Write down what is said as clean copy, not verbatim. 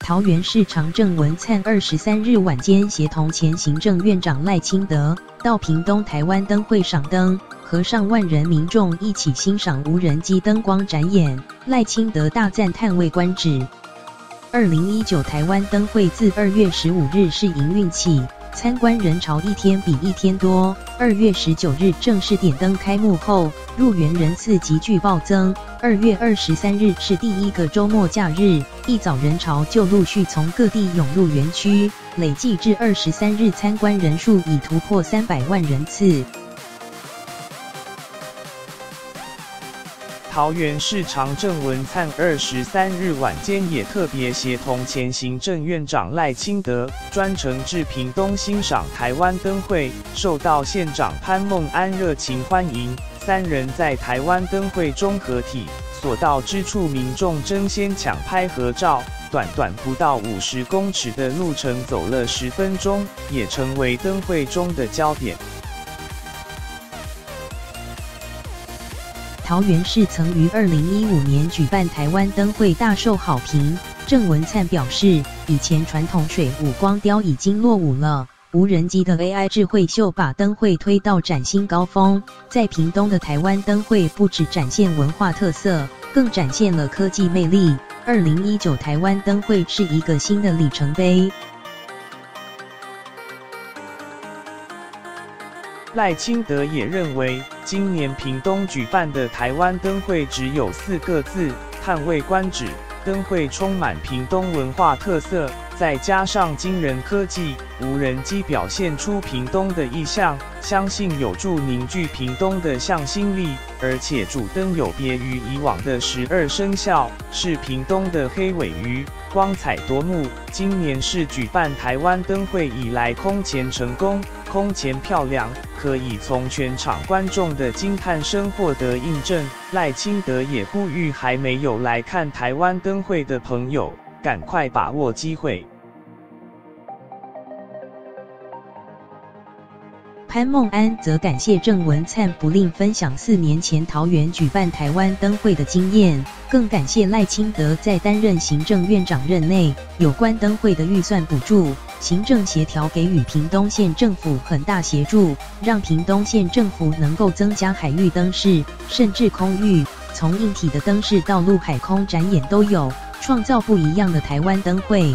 桃园市长郑文灿23日晚间协同前行政院长赖清德到屏东台湾灯会赏灯，和上万人民众一起欣赏无人机灯光展演。赖清德大赞叹为观止。2019台湾灯会自2月15日试营运起，参观人潮一天比一天多。2月19日正式点灯开幕后，入园人次急剧暴增。2月23日是第一个周末假日，一早人潮就陆续从各地涌入园区，累计至23日参观人数已突破300万人次。桃园市长郑文灿23日晚间也特别协同前行政院长赖清德专程至屏东欣赏台湾灯会，受到县长潘孟安热情欢迎。三人在台湾灯会中合体，所到之处民众争先抢拍合照，短短不到50公尺的路程走了10分钟，也成为灯会中的焦点。桃园市曾于2015年举办台湾灯会，大受好评。郑文灿表示，以前传统水舞光雕已经落伍了，无人机的 AI 智慧秀把灯会推到崭新高峰。在屏东的台湾灯会不只展现文化特色，更展现了科技魅力。2019台湾灯会是一个新的里程碑。赖清德也认为，今年屏东举办的台湾灯会只有4个字：叹为观止。灯会充满屏东文化特色，再加上惊人科技，无人机表现出屏东的意象，相信有助凝聚屏东的向心力。而且主灯有别于以往的12生肖，是屏东的黑尾鱼，光彩夺目。今年是举办台湾灯会以来空前成功，空前漂亮，可以从全场观众的惊叹声获得印证。赖清德也呼吁还没有来看台湾灯会的朋友，赶快把握机会。潘孟安则感谢郑文灿不吝分享4年前桃园举办台湾灯会的经验，更感谢赖清德在担任行政院长任内，有关灯会的预算补助、行政协调给予屏东县政府很大协助，让屏东县政府能够增加海域灯饰，甚至空域，从硬体的灯饰到陆海空展演都有，创造不一样的台湾灯会。